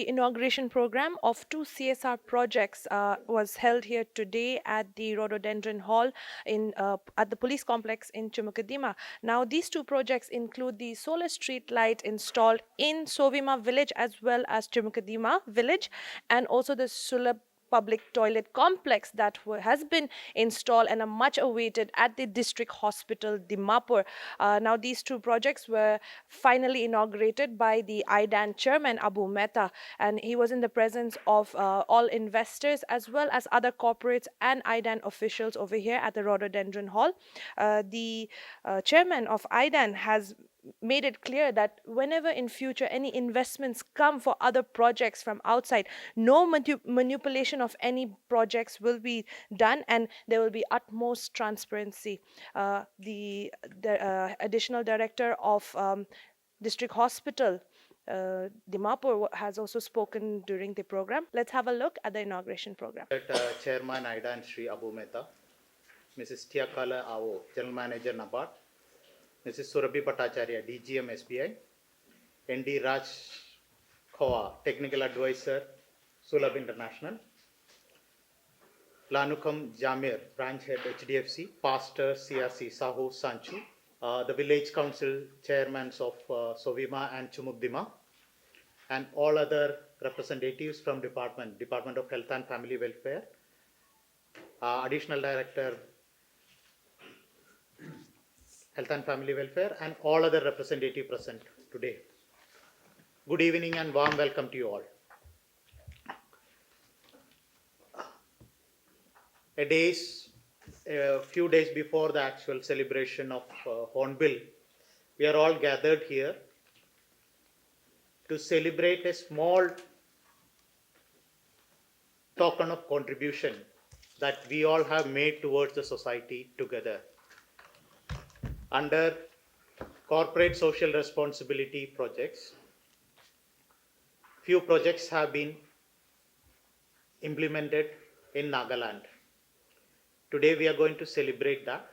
inauguration program of two CSR projects was held here today at the Rhododendron Hall at the police complex in Chumou. Now, these two projects include the solar street light installed in Sovima village as well as Chumou village, and also the Sulab public toilet complex that has been installed and are much awaited at the district hospital Dimapur. Now these two projects were finally inaugurated by the IDAN chairman Abu Mehta, and he was in the presence of all investors as well as other corporates and IDAN officials over here at the Rhododendron Hall. The chairman of IDAN has made it clear that whenever in future any investments come for other projects from outside, no manipulation of any projects will be done, and there will be utmost transparency. The additional director of district hospital Dimapur has also spoken during the program. Let's have a look at the inauguration program. Chairman IDAN Sri Abu Mehta, Mrs. Tiakala Ao, General Manager NABARD, Mrs. Surabhi Bhattacharya, DGM SBI, ND Raj Khoa, Technical Advisor, Sulab International, Lanukam Jamir, Branch Head HDFC, Pastor CRC Sahu Sanchu, the Village Council Chairmen of Sovima and Chumou, and all other representatives from Department of Health and Family Welfare, Additional Director Health and Family Welfare, and all other representatives present today. Good evening and warm welcome to you all. A few days before the actual celebration of Hornbill, we are all gathered here to celebrate a small token of contribution that we all have made towards the society together. Under corporate social responsibility projects, few projects have been implemented in Nagaland. Today we are going to celebrate that.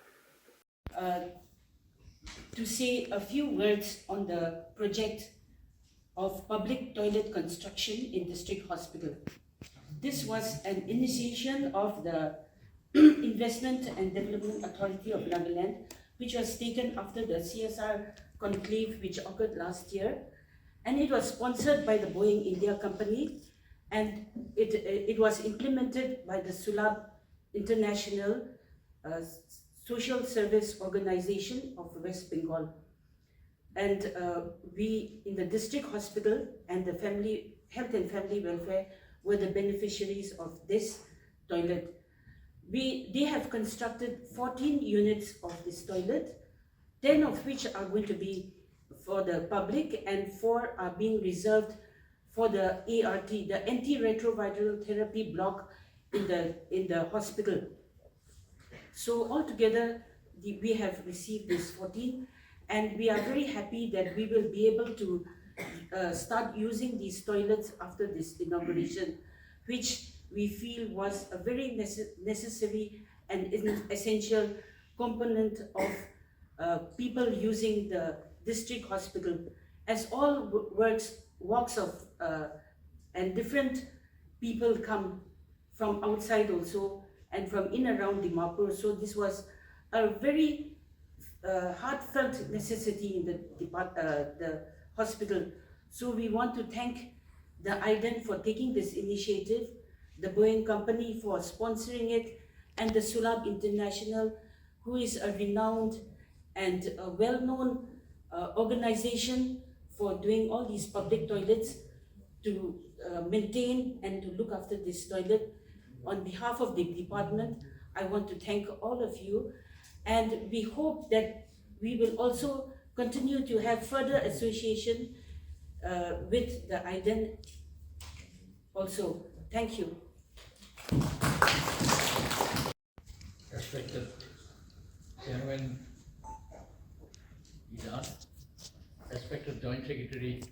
To say a few words on the project of public toilet construction in district hospital. This was an initiation of the Investment and Development Authority of Nagaland, which was taken after the CSR conclave which occurred last year, and it was sponsored by the Boeing India company, and it was implemented by the Sulab International Social Service Organization of West Bengal. And we in the district hospital and the health and family welfare were the beneficiaries of this toilet. They have constructed 14 units of this toilet, 10 of which are going to be for the public and 4 are being reserved for the ART, the antiretroviral therapy block in the hospital. So altogether, we have received this 14, and we are very happy that we will be able to start using these toilets after this inauguration, which we feel was a very necessary and essential component of people using the district hospital, as all walks of and different people come from outside also and from in around Dimapur. So this was a very heartfelt necessity in the hospital. So we want to thank the IDAN for taking this initiative, the Boeing company for sponsoring it, and the Sulab International, who is a renowned and a well-known organization for doing all these public toilets to maintain and to look after this toilet. On behalf of the department, I want to thank all of you, and we hope that we will also continue to have further association with the IDAN also. Thank you. Respected Chairman Idan, respected Joint Secretary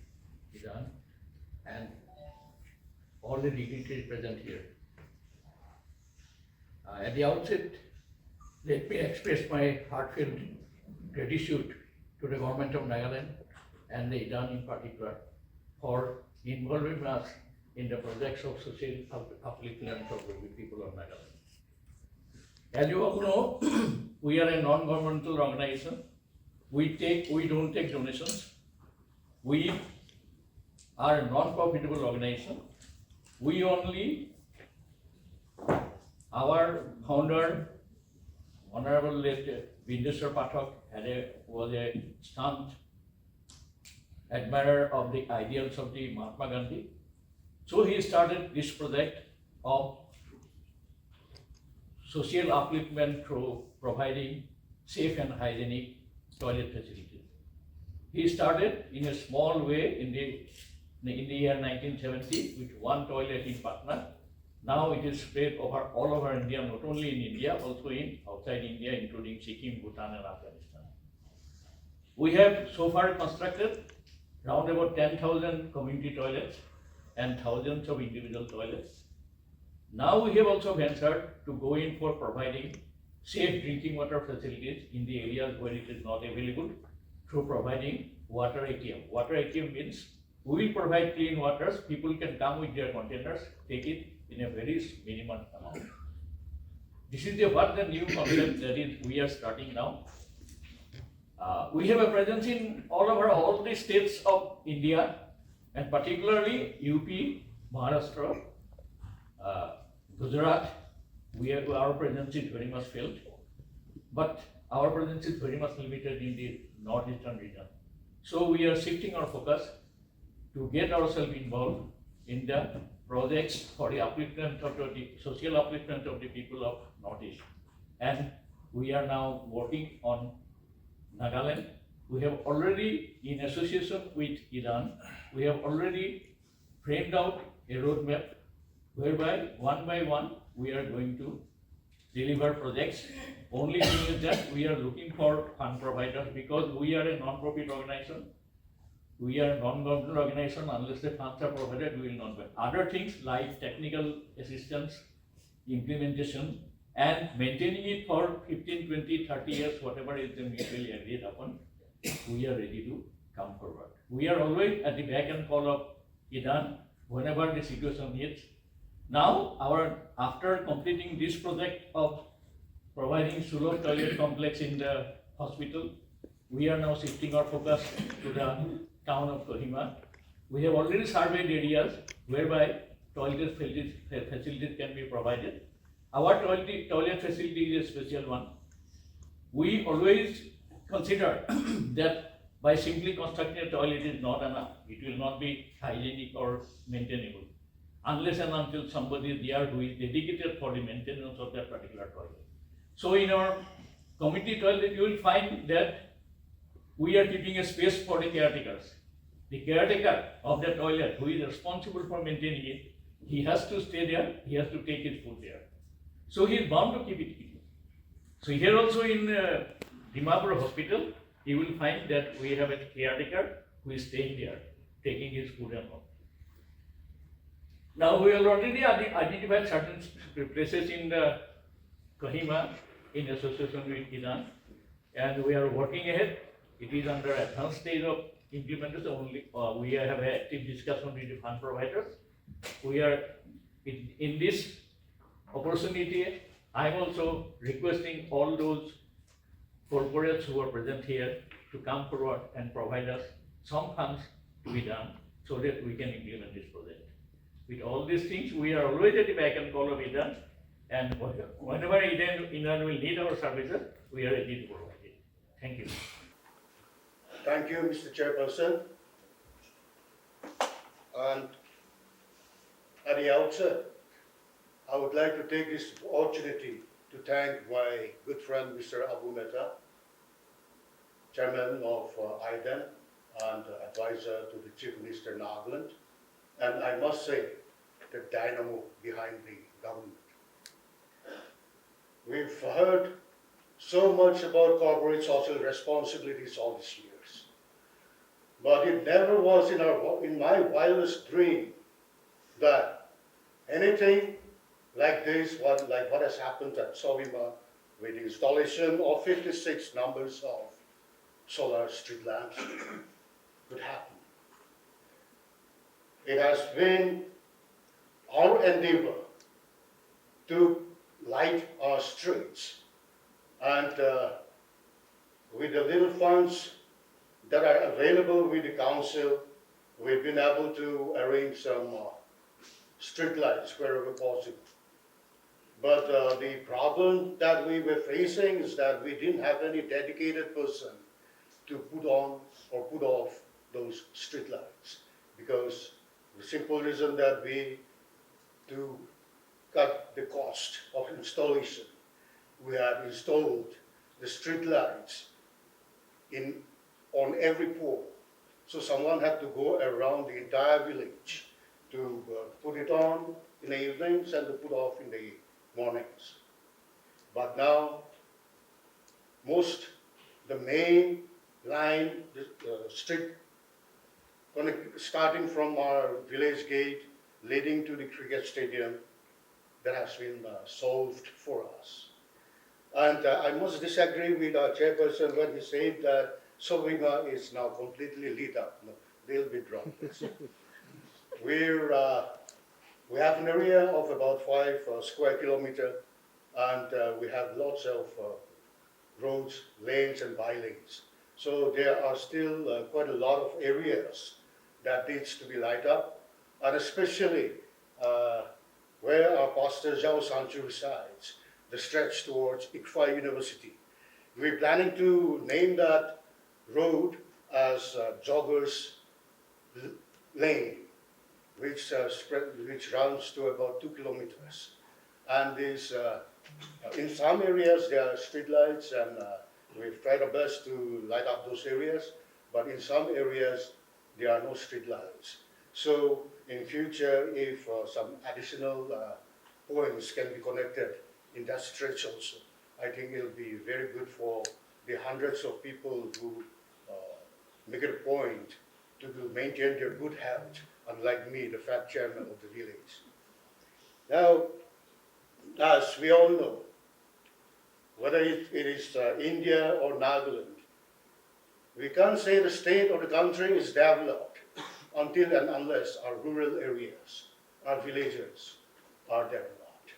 Idan, and all the dignitaries present here. At the outset, let me express my heartfelt gratitude to the government of Nagaland and the Idan in particular for involving us in the projects of social upliftment of the people of Nagaland. As you all know, we are a non-governmental organization. We don't take donations. We are a non-profitable organization. We only, our founder, Honorable late Vindeswar Pathak, was a staunch admirer of the ideals of the Mahatma Gandhi. So he started this project of social upliftment through providing safe and hygienic toilet facilities. He started in a small way in the year 1970 with one toilet in Patna. Now it is spread all over India, not only in India, also in outside India, including Sikkim, Bhutan, and Afghanistan. We have so far constructed around about 10,000 community toilets and thousands of individual toilets. Now we have also ventured to go in for providing safe drinking water facilities in the areas where it is not available through providing water ATM. Water ATM means we will provide clean waters. People can come with their containers, take it in a very minimal amount. This is what the new concept that is we are starting now. We have a presence in all the states of India, and particularly UP, Maharashtra, Gujarat. Our presence is very much felt, but our presence is very much limited in the northeastern region. So we are shifting our focus to get ourselves involved in the projects for the upliftment of the social upliftment of the people of Northeast. And we are now working on Nagaland. We have already, in association with Iran, we have already framed out a roadmap whereby one by one we are going to deliver projects. Only thing is that we are looking for fund providers because we are a non-profit organization. We are a non-governmental organization. Unless the funds are provided, we will not buy. Other things like technical assistance, implementation, and maintaining it for 15, 20, 30 years, whatever is the mutually agreed upon, we are ready to come forward. We are always at the back and call of Iran whenever the situation needs. Now, after completing this project of providing Sulor toilet complex in the hospital, we are now shifting our focus to the town of Kohima. We have already surveyed areas whereby toilet facilities can be provided. Our toilet facility is a special one. We always consider that by simply constructing a toilet is not enough. It will not be hygienic or maintainable unless and until somebody is there who is dedicated for the maintenance of that particular toilet. So in our community toilet, you will find that we are keeping a space for the caretakers. The caretaker of the toilet who is responsible for maintaining it, he has to stay there, he has to take his food there. So he is bound to keep it clean. So here also in Dimapur hospital, you will find that we have a caretaker who is staying there, taking his food and all. Now we have already identified certain places in the Kohima in association with Iran, and we are working ahead. It is under advanced stage of implementation only. We have an active discussion with the fund providers. We are in this opportunity. I am also requesting all those corporates who are present here to come forward and provide us some funds to be done so that we can implement this project. With all these things, we are always at the back and call of Iran, and whenever Iran will need our services, we are ready to provide it. Thank you. Thank you, Mr. Chairperson. And at the outset, I would like to take this opportunity to thank my good friend, Mr. Abu Mehta, Chairman of IDEM and advisor to the Chief Minister Nagaland, and I must say, the dynamo behind the government. We've heard so much about corporate social responsibilities all these years, but it never was in my wildest dream that anything like this, like what has happened at Sovima with the installation of 56 numbers of solar street lamps could happen. It has been our endeavor to light our streets. And with the little funds that are available with the council, we've been able to arrange some street lights wherever possible. But the problem that we were facing is that we didn't have any dedicated person to put on or put off those street lights, because the simple reason that we, to cut the cost of installation, we had installed the street lights on every pole. So someone had to go around the entire village to put it on in the evenings and to put off in the mornings. But now, the main line, the street, starting from our village gate, leading to the cricket stadium, that has been solved for us. And I must disagree with our chairperson when he said that Sovima is now completely lit up. No, they'll be drunk. We have an area of about 5 square kilometers, and we have lots of roads, lanes, and by-lanes. So there are still quite a lot of areas that needs to be light up, and especially where our pastor Zhao Sanchu resides, the stretch towards ICFA University. We're planning to name that road as Joggers Lane, which runs to about 2 kilometers. And in some areas there are street lights, and we've tried our best to light up those areas, but in some areas there are no street lights. So in future, if some additional points can be connected in that stretch also, I think it'll be very good for the hundreds of people who make it a point to maintain their good health, unlike me, the fat chairman of the village. Now, as we all know, whether it is India or Nagaland, we can't say the state or the country is developed until and unless our rural areas, our villages are developed.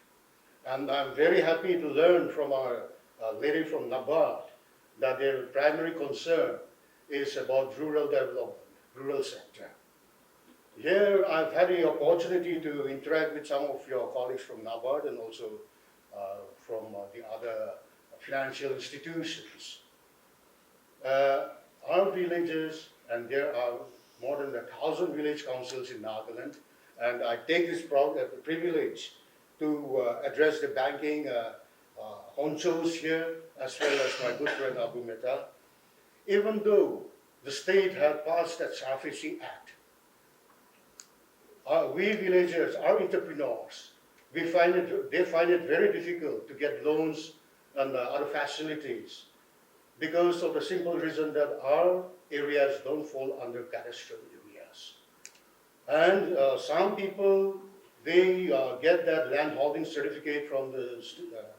And I'm very happy to learn from our lady from NABARD that their primary concern is about rural development, rural sector. Here I've had the opportunity to interact with some of your colleagues from NABARD and also from the other financial institutions. Our villages, and there are more than 1,000 village councils in Nagaland, and I take this privilege to address the banking honchos here, as well as my good friend Abu Mehta. Even though the state had passed that SARFAESI Act, we villagers, our entrepreneurs, they find it very difficult to get loans and other facilities because of the simple reason that our areas don't fall under cadastral areas. And some people, they get that land holding certificate from the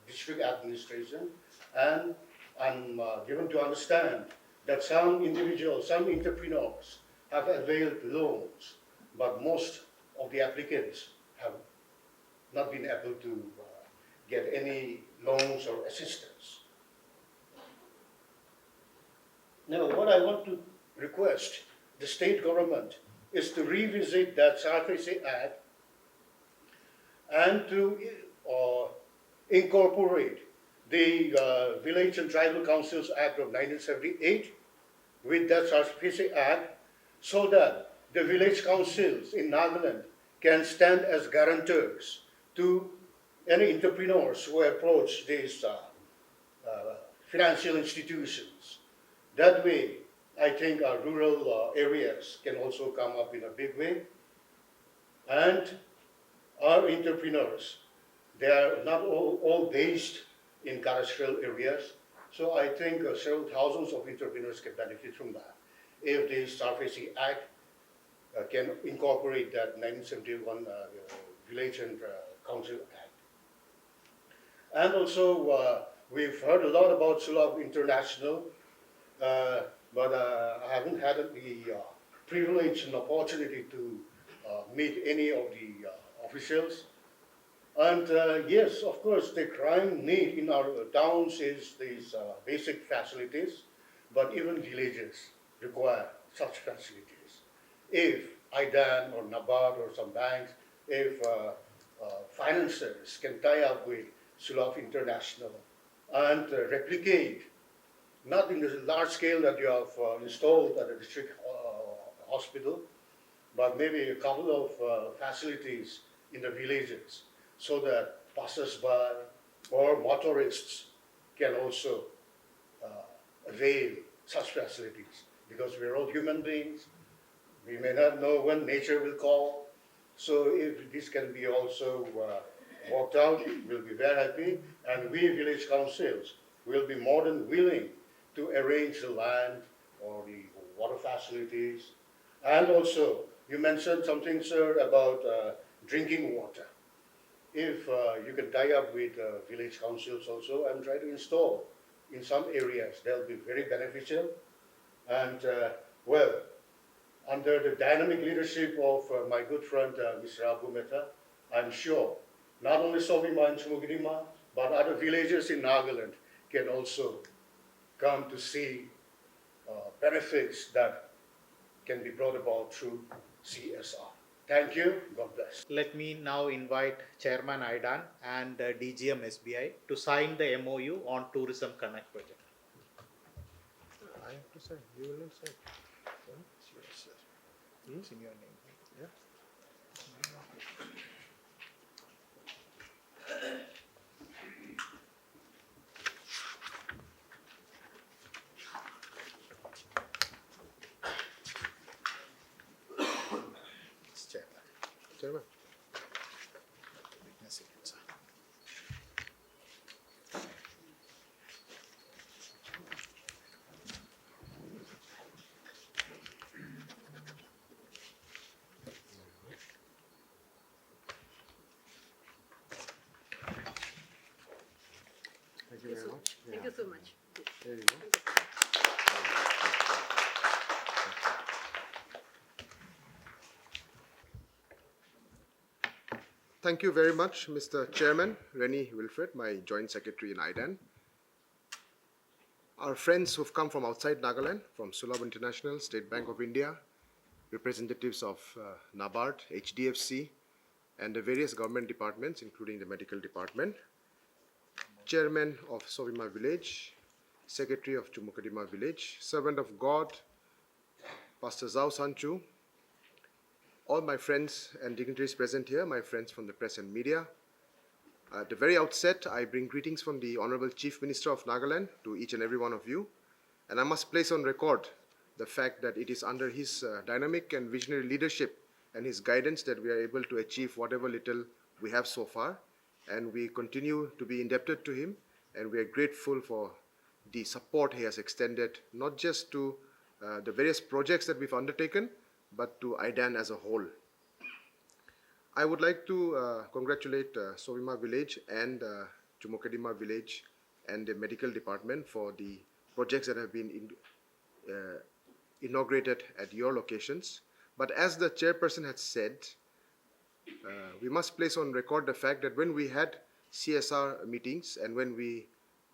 district administration, and I'm given to understand that some individuals, some entrepreneurs have availed loans, but most of the applicants have not been able to get any loans or assistance. Now, what I want to request the state government is to revisit that SARFAESI Act and to incorporate the Village and Tribal Councils Act of 1978 with that SARFAESI Act, so that the village councils in Nagaland can stand as guarantors to any entrepreneurs who approach these financial institutions. That way, I think our rural areas can also come up in a big way. And our entrepreneurs, they are not all based in cadastral areas. So I think several thousands of entrepreneurs can benefit from that if the SARFAESI Act can incorporate that 1971 Village and Council Act. And also, we've heard a lot about Sulab International, but I haven't had the privilege and opportunity to meet any of the officials. And yes, of course, the crying need in our towns is these basic facilities, but even villages require such facilities. If IDAN or NABARD or some banks, if financiers can tie up with Sulaf International and replicate, not in the large scale that you have installed at the district hospital, but maybe a couple of facilities in the villages so that passers-by or motorists can also avail such facilities, because we're all human beings. We may not know when nature will call. So if this can be also worked out, we'll be very happy. And we village councils will be more than willing to arrange the land or the water facilities. And also, you mentioned something, sir, about drinking water. If you can tie up with village councils also and try to install in some areas, they'll be very beneficial. And well, under the dynamic leadership of my good friend Mr. Abu Mehta, I'm sure not only Sovima and Chumou, but other villages in Nagaland can also come to see benefits that can be brought about through CSR. Thank you. God bless. Let me now invite Chairman IDAN and DGM SBI to sign the MOU on Tourism Connect project. I have to sign. You will not sign. It's in your name. Yeah. It's Chairman. Chairman. Witness it, sir. Thank you very much. Thank you so much. There you go. Thank you very much, Mr. Chairman, Rennie Wilfred, my Joint Secretary in IDAN. Our friends who've come from outside Nagaland, from Sulab International, State Bank of India, representatives of NABARD, HDFC, and the various government departments, including the medical department, Chairman of Sovima Village, Secretary of Chumou Village, Servant of God, Pastor Zhao Sanchu, all my friends and dignitaries present here, my friends from the press and media. At the very outset, I bring greetings from the Honorable Chief Minister of Nagaland to each and every one of you. And I must place on record the fact that it is under his dynamic and visionary leadership and his guidance that we are able to achieve whatever little we have so far. And we continue to be indebted to him, and we are grateful for the support he has extended, not just to the various projects that we've undertaken, but to IDAN as a whole. I would like to congratulate Sovima Village and Chumou Village and the medical department for the projects that have been inaugurated at your locations. But as the chairperson had said, we must place on record the fact that when we had CSR meetings and when we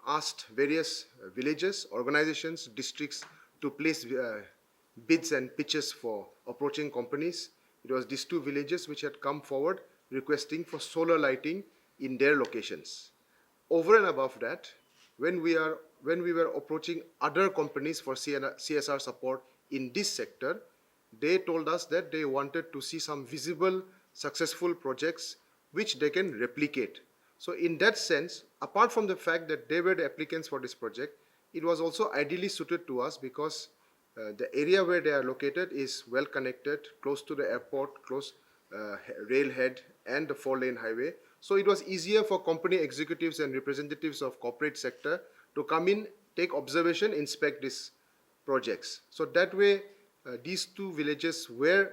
asked various villages, organizations, districts to place bids and pitches for approaching companies, it was these two villages which had come forward requesting for solar lighting in their locations. Over and above that, when we were approaching other companies for CSR support in this sector, they told us that they wanted to see some visible, successful projects which they can replicate. So in that sense, apart from the fact that they were the applicants for this project, it was also ideally suited to us because the area where they are located is well connected, close to the airport, close railhead and the 4-lane highway. So it was easier for company executives and representatives of corporate sector to come in, take observation, inspect these projects. So that way, these two villages were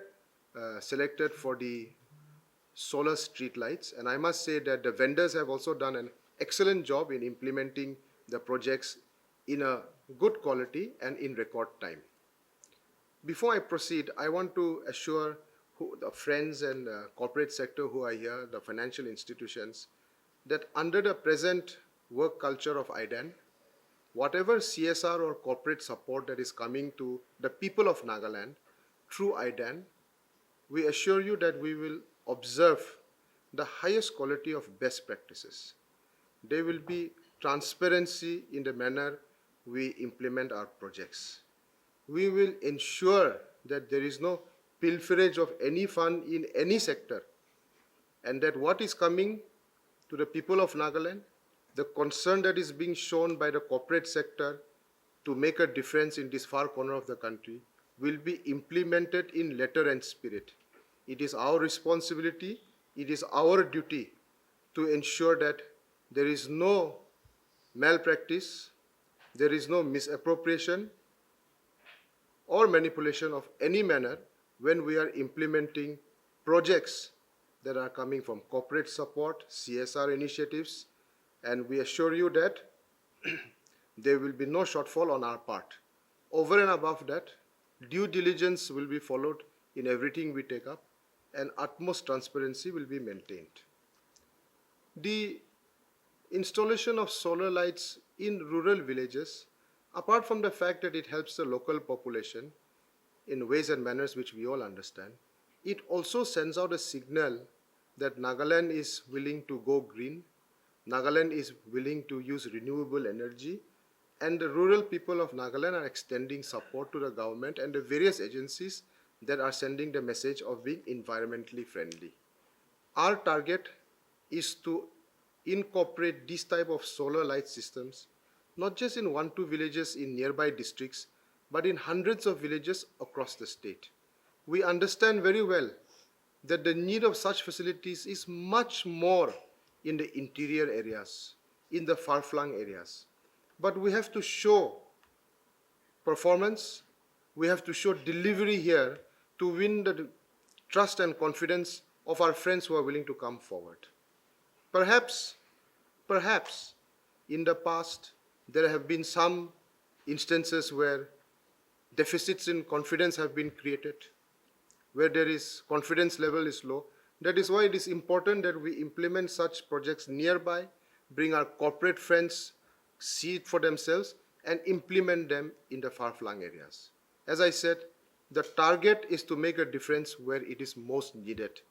selected for the solar street lights. And I must say that the vendors have also done an excellent job in implementing the projects in a good quality and in record time. Before I proceed, I want to assure the friends and corporate sector who are here, the financial institutions, that under the present work culture of IDAN, whatever CSR or corporate support that is coming to the people of Nagaland through IDAN, we assure you that we will observe the highest quality of best practices. There will be transparency in the manner we implement our projects. We will ensure that there is no pilferage of any fund in any sector, and that what is coming to the people of Nagaland, the concern that is being shown by the corporate sector to make a difference in this far corner of the country will be implemented in letter and spirit. It is our responsibility, it is our duty to ensure that there is no malpractice, there is no misappropriation or manipulation of any manner when we are implementing projects that are coming from corporate support, CSR initiatives, and we assure you that there will be no shortfall on our part. Over and above that, due diligence will be followed in everything we take up, and utmost transparency will be maintained. The installation of solar lights in rural villages, apart from the fact that it helps the local population in ways and manners which we all understand, it also sends out a signal that Nagaland is willing to go green, Nagaland is willing to use renewable energy, and the rural people of Nagaland are extending support to the government and the various agencies that are sending the message of being environmentally friendly. Our target is to incorporate this type of solar light systems, not just in 1-2 villages in nearby districts, but in hundreds of villages across the state. We understand very well that the need of such facilities is much more in the interior areas, in the far-flung areas. But we have to show performance, we have to show delivery here to win the trust and confidence of our friends who are willing to come forward. Perhaps, in the past, there have been some instances where deficits in confidence have been created, where there is confidence level is low. That is why it is important that we implement such projects nearby, bring our corporate friends, see it for themselves, and implement them in the far-flung areas. As I said, the target is to make a difference where it is most needed.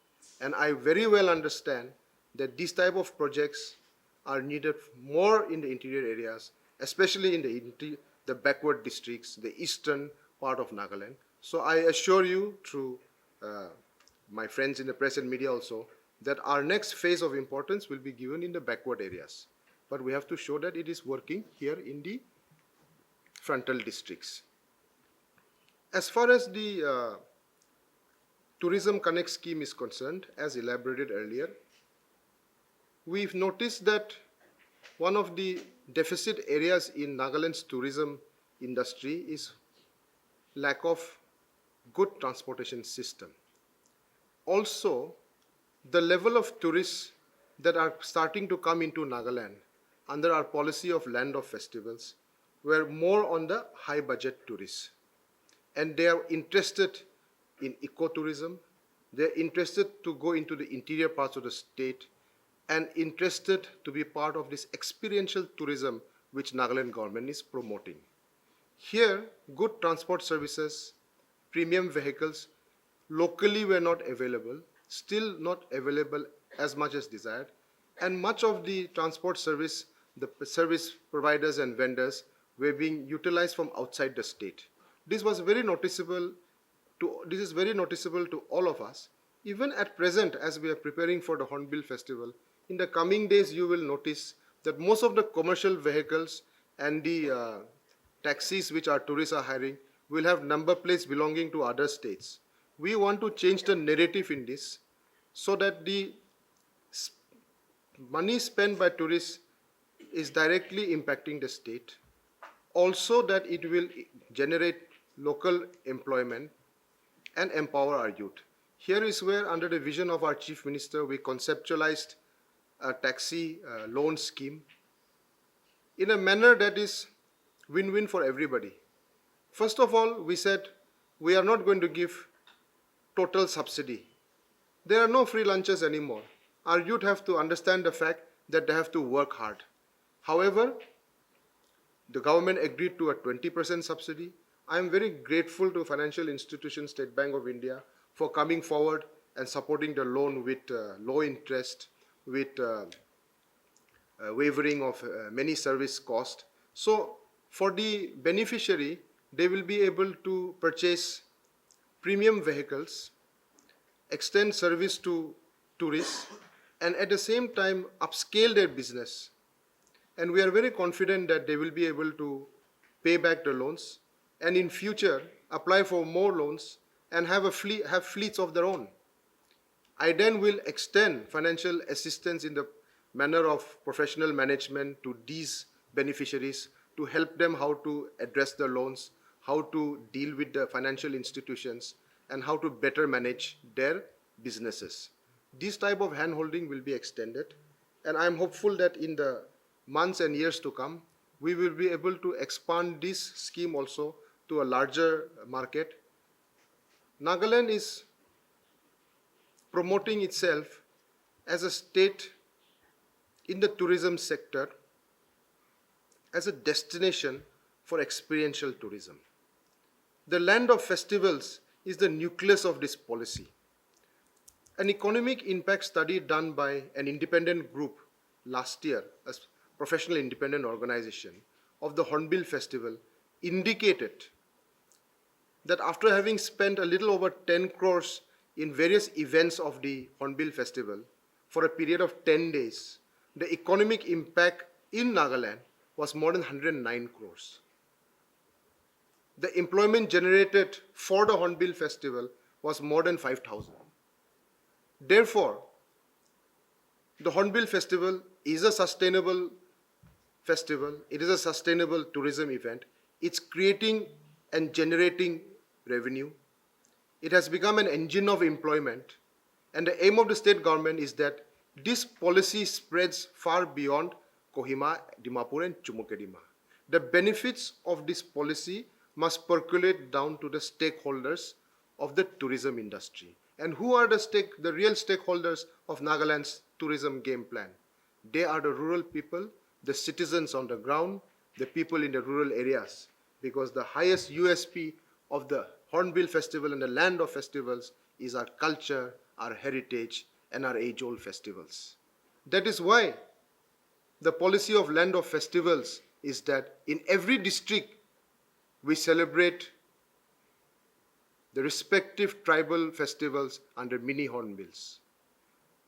And I very well understand that these type of projects are needed more in the interior areas, especially in the backward districts, the eastern part of Nagaland. So I assure you through my friends in the press and media also, that our next phase of importance will be given in the backward areas. But we have to show that it is working here in the frontal districts. As far as the Tourism Connect scheme is concerned, as elaborated earlier, we've noticed that one of the deficit areas in Nagaland's tourism industry is lack of good transportation system. Also, the level of tourists that are starting to come into Nagaland under our policy of Land of Festivals were more on the high budget tourists. And they are interested in ecotourism, they're interested to go into the interior parts of the state, and interested to be part of this experiential tourism which Nagaland government is promoting. Here, good transport services, premium vehicles, locally were not available, still not available as much as desired, and much of the transport service, the service providers and vendors were being utilized from outside the state. This is very noticeable to all of us. Even at present, as we are preparing for the Hornbill Festival, in the coming days you will notice that most of the commercial vehicles and the taxis which our tourists are hiring will have number plates belonging to other states. We want to change the narrative in this so that the money spent by tourists is directly impacting the state. Also that it will generate local employment and empower our youth. Here is where, under the vision of our Chief Minister, we conceptualized a taxi loan scheme in a manner that is win-win for everybody. First of all, we said we are not going to give total subsidy. There are no free lunches anymore. Our youth have to understand the fact that they have to work hard. However, the government agreed to a 20% subsidy. I am very grateful to financial institution State Bank of India for coming forward and supporting the loan with low interest, with wavering of many service costs. So for the beneficiary, they will be able to purchase premium vehicles, extend service to tourists, and at the same time upscale their business. And we are very confident that they will be able to pay back the loans and in future apply for more loans and have fleets of their own. I then will extend financial assistance in the manner of professional management to these beneficiaries to help them how to address the loans, how to deal with the financial institutions, and how to better manage their businesses. This type of handholding will be extended, and I'm hopeful that in the months and years to come, we will be able to expand this scheme also to a larger market. Nagaland is promoting itself as a state in the tourism sector as a destination for experiential tourism. The land of festivals is the nucleus of this policy. An economic impact study done by an independent group last year, a professional independent organization of the Hornbill Festival, indicated that after having spent a little over 10 crores in various events of the Hornbill Festival for a period of 10 days, the economic impact in Nagaland was more than 109 crores. The employment generated for the Hornbill Festival was more than 5,000. Therefore, the Hornbill Festival is a sustainable festival. It is a sustainable tourism event. It's creating and generating revenue. It has become an engine of employment. And the aim of the state government is that this policy spreads far beyond Kohima, Dimapur, and Chumou. The benefits of this policy must percolate down to the stakeholders of the tourism industry. And who are the real stakeholders of Nagaland's tourism game plan? They are the rural people, the citizens on the ground, the people in the rural areas. Because the highest USP of the Hornbill Festival and the land of festivals is our culture, our heritage, and our age-old festivals. That is why the policy of land of festivals is that in every district we celebrate the respective tribal festivals under mini hornbills.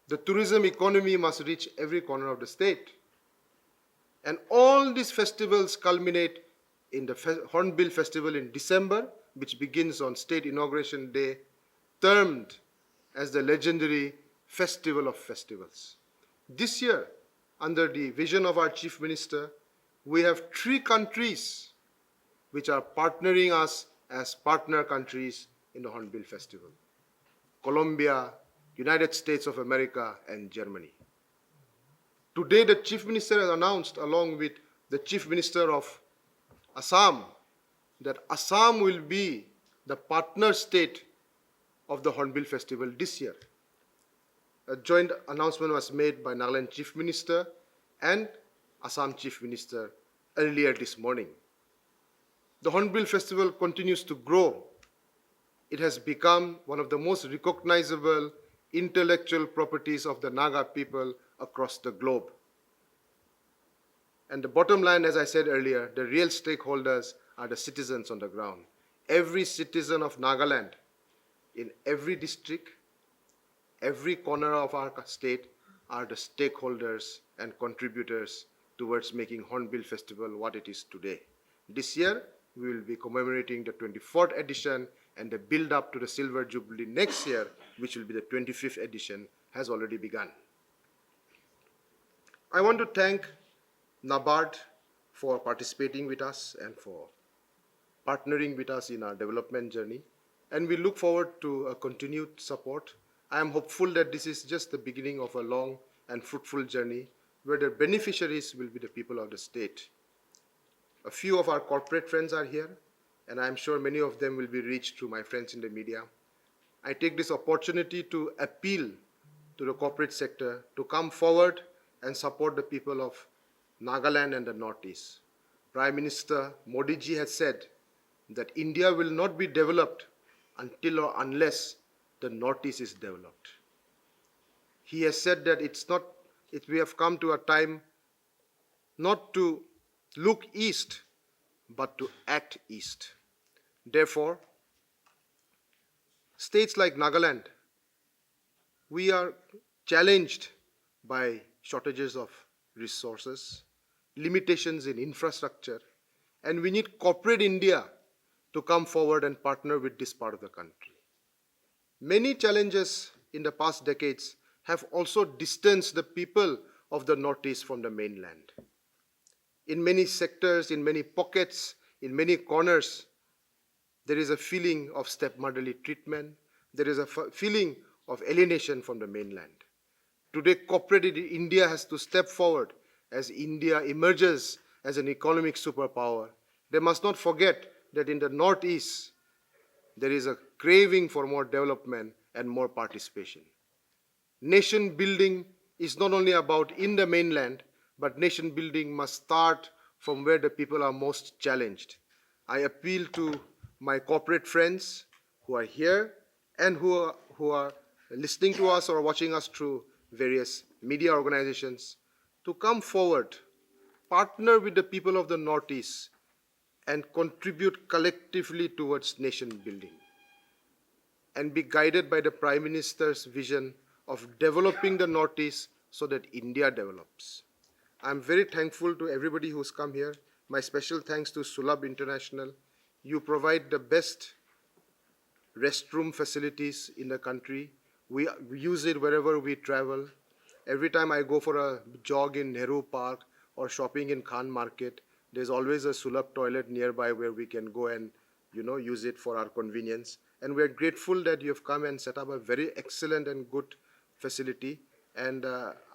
The tourism economy must reach every corner of the state. And all these festivals culminate in the Hornbill Festival in December, which begins on State Inauguration Day, termed as the legendary Festival of Festivals. This year, under the vision of our Chief Minister, we have 3 countries which are partnering us as partner countries in the Hornbill Festival: Colombia, United States of America, and Germany. Today, the Chief Minister has announced, along with the Chief Minister of Assam, that Assam will be the partner state of the Hornbill Festival this year. A joint announcement was made by Nagaland Chief Minister and Assam Chief Minister earlier this morning. The Hornbill Festival continues to grow. It has become one of the most recognizable intellectual properties of the Naga people across the globe. And the bottom line, as I said earlier, the real stakeholders are the citizens on the ground. Every citizen of Nagaland, in every district, every corner of our state, are the stakeholders and contributors towards making Hornbill Festival what it is today. This year, we will be commemorating the 24th edition, and the build-up to the Silver Jubilee next year, which will be the 25th edition, has already begun. I want to thank NABARD for participating with us and for partnering with us in our development journey, and we look forward to a continued support. I am hopeful that this is just the beginning of a long and fruitful journey where the beneficiaries will be the people of the state. A few of our corporate friends are here, and I am sure many of them will be reached through my friends in the media. I take this opportunity to appeal to the corporate sector to come forward and support the people of Nagaland and the Northeast. Prime Minister Modi ji has said that India will not be developed until or unless the Northeast is developed. He has said that we have come to a time not to look east, but to act east. Therefore, states like Nagaland, we are challenged by shortages of resources, limitations in infrastructure, and we need corporate India to come forward and partner with this part of the country. Many challenges in the past decades have also distanced the people of the Northeast from the mainland. In many sectors, in many pockets, in many corners, there is a feeling of stepmotherly treatment. There is a feeling of alienation from the mainland. Today, corporate India has to step forward as India emerges as an economic superpower. They must not forget that in the Northeast, there is a craving for more development and more participation. Nation building is not only about in the mainland, but nation building must start from where the people are most challenged. I appeal to my corporate friends who are here and who are listening to us or watching us through various media organizations to come forward, partner with the people of the Northeast, and contribute collectively towards nation building, and be guided by the Prime Minister's vision of developing the Northeast so that India develops. I'm very thankful to everybody who's come here. My special thanks to Sulabh International. You provide the best restroom facilities in the country. We use it wherever we travel. Every time I go for a jog in Nehru Park or shopping in Khan Market, there's always a Sulabh toilet nearby where we can go and use it for our convenience. And we're grateful that you have come and set up a very excellent and good facility. And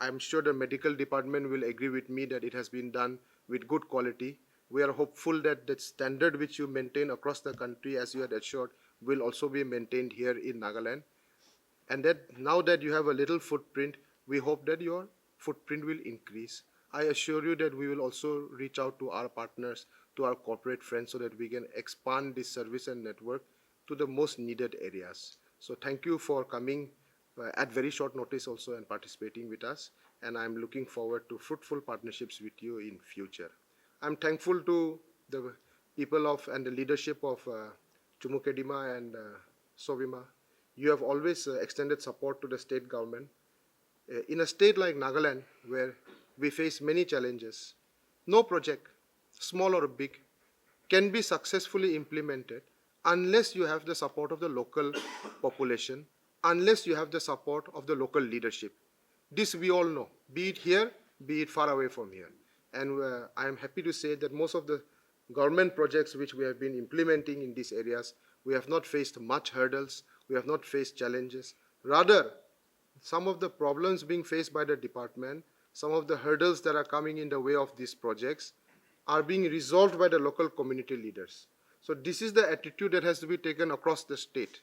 I'm sure the medical department will agree with me that it has been done with good quality. We are hopeful that the standard which you maintain across the country, as you had assured, will also be maintained here in Nagaland. And that now that you have a little footprint, we hope that your footprint will increase. I assure you that we will also reach out to our partners, to our corporate friends, so that we can expand this service and network to the most needed areas. So thank you for coming at very short notice also and participating with us. And I'm looking forward to fruitful partnerships with you in future. I'm thankful to the people of and the leadership of Chumou and Sovima. You have always extended support to the state government. In a state like Nagaland, where we face many challenges, no project, small or big, can be successfully implemented unless you have the support of the local population, unless you have the support of the local leadership. This we all know, be it here, be it far away from here. And I am happy to say that most of the government projects which we have been implementing in these areas, we have not faced much hurdles, we have not faced challenges. Rather, some of the problems being faced by the department, some of the hurdles that are coming in the way of these projects are being resolved by the local community leaders. So this is the attitude that has to be taken across the state.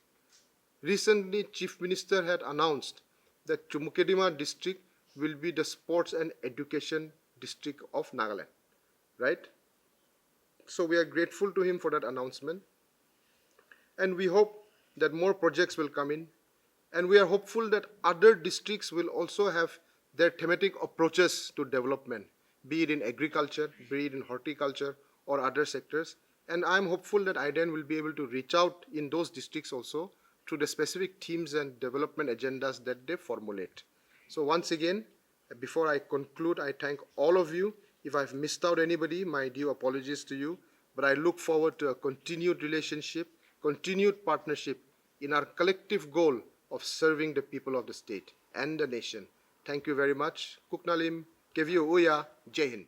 Recently, Chief Minister had announced that Chumou district will be the sports and education district of Nagaland, right? So we are grateful to him for that announcement. And we hope that more projects will come in. And we are hopeful that other districts will also have their thematic approaches to development, be it in agriculture, be it in horticulture or other sectors. And I'm hopeful that IDAN will be able to reach out in those districts also through the specific themes and development agendas that they formulate. So once again, before I conclude, I thank all of you. If I've missed out anybody, my due apologies to you. But I look forward to a continued relationship, continued partnership in our collective goal of serving the people of the state and the nation. Thank you very much. Kuknalim, Kevio Uya, Jai Hind.